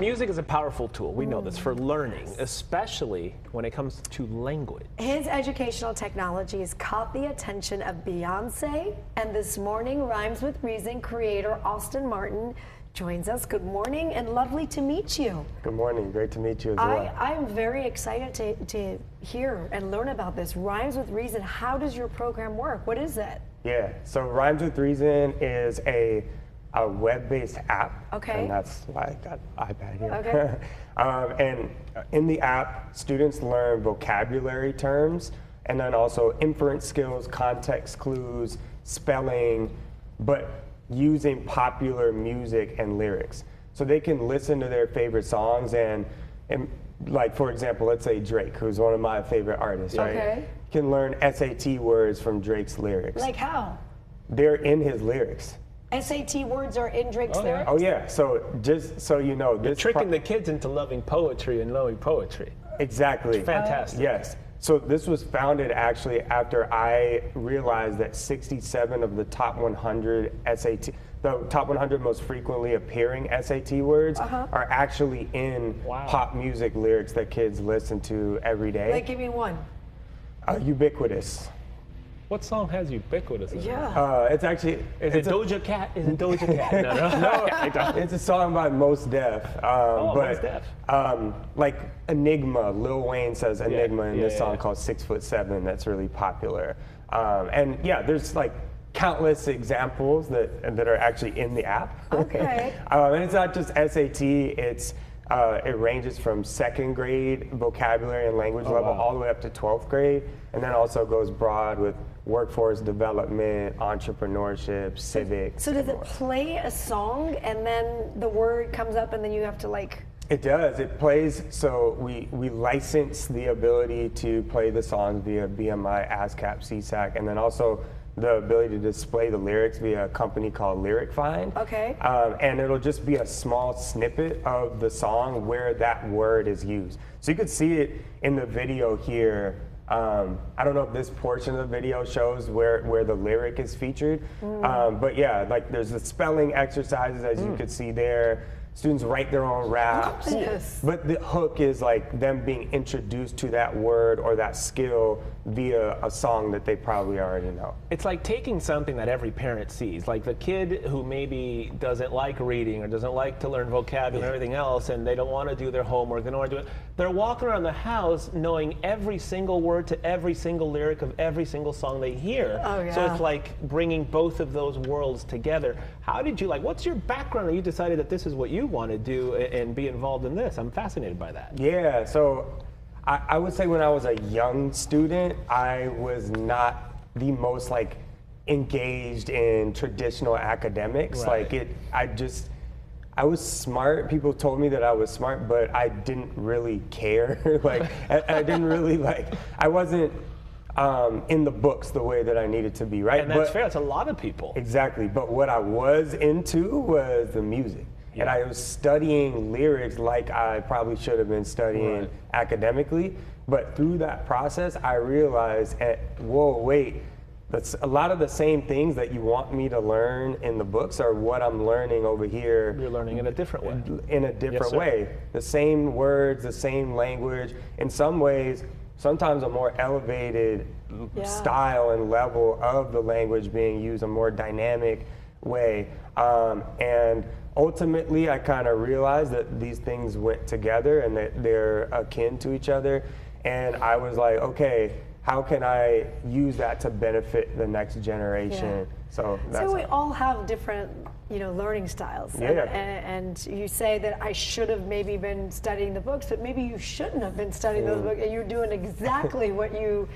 Music is a powerful tool. We know this for learning, especially when it comes to language. His educational technologies caught the attention of Beyonce, and this morning, Rhymes with Reason creator Austin Martin joins us. Good morning, and lovely to meet you. Good morning. Great to meet you as well. I am very excited to hear and learn about this. Rhymes with Reason, how does your program work? What is it? Yeah, so Rhymes with Reason is a web-based app. Okay. And that's why I got iPad here. Okay. And in the app, students learn vocabulary terms and then also inference skills, context clues, spelling, but using popular music and lyrics. So they can listen to their favorite songs and like, for example, let's say Drake, who's one of my favorite artists, right? Okay. Can learn SAT words from Drake's lyrics. Like how? They're in his lyrics. SAT words are in Drake's lyrics? Oh yeah, so just so you know, this Tricking the kids into loving poetry and knowing poetry. Exactly. It's fantastic. Yes. So this was founded actually after I realized that 67 of the top 100 the top 100 most frequently appearing SAT words are actually in pop music lyrics that kids listen to every day. Like, give me one. Ubiquitous. What song has Ubiquitous in it? Yeah. It's actually Is it Doja Cat? Is it Doja Cat? No. it's a song by Mos Def. Mos Def. Like Enigma, Lil Wayne says Enigma in this song called 6'7" that's really popular. And yeah, there's like countless examples that are actually in the app. Okay. And it's not just SAT, it ranges from second grade vocabulary and language level all the way up to 12th grade, and then also goes broad with workforce development, entrepreneurship, civics. So does it play a song and then the word comes up and then you have to like... It does. It plays, so we license the ability to play the songs via BMI, ASCAP, CSAC, and then also the ability to display the lyrics via a company called Lyric Find. Okay. And it'll just be a small snippet of the song where that word is used. So you could see it in the video here. I don't know if this portion of the video shows where the lyric is featured, but yeah, like there's the spelling exercises as you could see there. Students write their own raps, but the hook is like them being introduced to that word or that skill via a song that they probably already know. It's like taking something that every parent sees, like the kid who maybe doesn't like reading or doesn't like to learn vocabulary and everything else, and they don't want to do their homework, they don't want to do it. They're walking around the house knowing every single word to every single lyric of every single song they hear. Oh, yeah. So it's like bringing both of those worlds together. How did you, what's your background that you decided that this is what you want to do and be involved in this? I'm fascinated by that. Yeah, so I would say when I was a young student, I was not the most engaged in traditional academics. Right. I was smart. People told me that I was smart, but I didn't really care. I didn't really I wasn't in the books the way that I needed to be, right? And that's fair, that's a lot of people. Exactly, but what I was into was the music. And I was studying lyrics like I probably should have been studying academically. But through that process, I realized, whoa, wait, that's a lot of the same things that you want me to learn in the books are what I'm learning over here. You're learning in a different way. In a different way. The same words, the same language. In some ways, sometimes a more elevated style and level of the language being used, a more dynamic way. And ultimately, I kind of realized that these things went together and that they're akin to each other. And I was like, okay, how can I use that to benefit the next generation? So we all have different, learning styles. And you say that I should have maybe been studying the books, but maybe you shouldn't have been studying those books, and you're doing exactly what you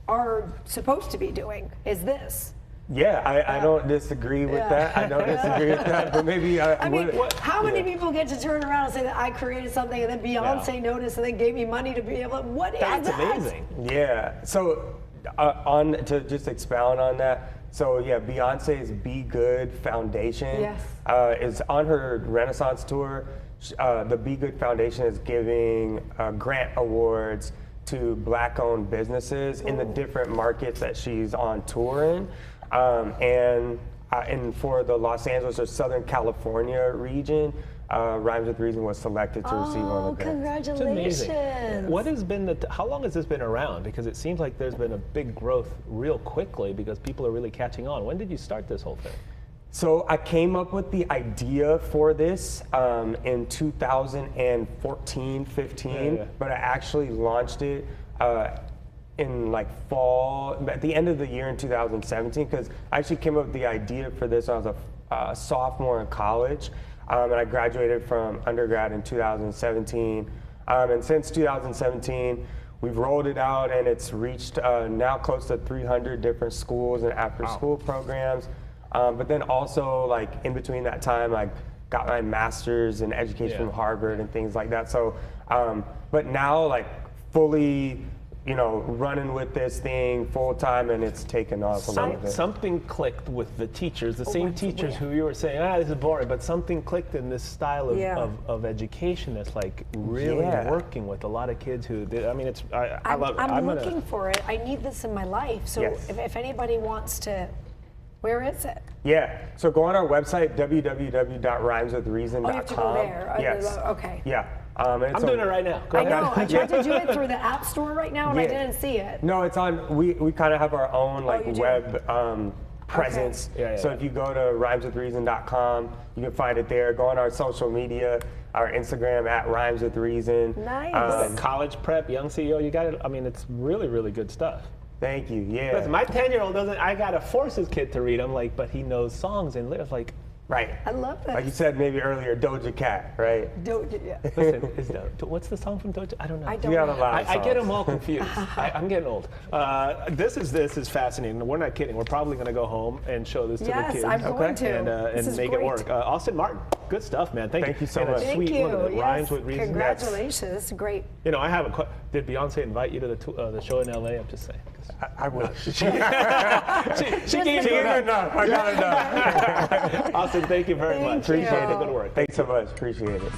are supposed to be doing, is this. Yeah, I don't disagree with that. I don't disagree with that, but maybe how many people get to turn around and say that I created something and then Beyonce noticed and then gave me money to be able to, what is that? That's amazing. Yeah, so to just expound on that, so yeah, Beyonce's Be Good Foundation is on her Renaissance tour. The Be Good Foundation is giving grant awards to Black-owned businesses in the different markets that she's on tour in. And and for the Los Angeles or Southern California region, Rhymes with Reason was selected to receive one of the grants. It's amazing. Congratulations. What has been how long has this been around? Because it seems like there's been a big growth real quickly because people are really catching on. When did you start this whole thing? So I came up with the idea for this in 2014, 15, but I actually launched it in like fall, at the end of the year in 2017, because I actually came up with the idea for this when I was a sophomore in college, and I graduated from undergrad in 2017. And since 2017, we've rolled it out, and it's reached now close to 300 different schools and after-school programs. But then also, like, in between that time, I got my master's in education from Harvard and things like that. So, but now, like, fully, you know, running with this thing full time, and it's taken off a little bit. Something clicked with the teachers, the same teachers who you were saying, this is boring, but something clicked in this style of education that's like really working with a lot of kids who, I mean, it's, I love it. I'm looking for it. I need this in my life. So if anybody wants to, where is it? Yeah, so go on our website, www.rhymeswithreason.com. Oh, you have to go there. Yes. Okay. Yeah. I'm doing it right now. I know. I tried to do it through the App Store right now, and I didn't see it. No, it's on. We kind of have our own like web presence. Okay. So if you go to rhymeswithreason.com, you can find it there. Go on our social media, our Instagram at rhymeswithreason. Nice. College prep, young CEO, you got it. I mean, it's really, really good stuff. Thank you. Yeah. Listen, my 10-year-old doesn't. I gotta force his kid to read them, like, but he knows songs and lyrics, like. Right. I love that. Like you said maybe earlier, Doja Cat, right? Listen, what's the song from Doja? I don't know. I don't You got know. a lot of I get songs. them all confused. I'm getting old. This is fascinating. We're not kidding. We're probably going to go home and show this to the kids. Yes, I'm going to. And make it work. Austin Martin, good stuff, man. Thank you so and much. A Thank sweet you. one that rhymes with reason. Congratulations. It's great. You know, I have a question. Did Beyonce invite you to the show in LA? I'm just saying. I wish. She gave you enough. I got enough. Austin, thank you very much. Thank you. Appreciate it. Good work. Thanks so much. Appreciate it.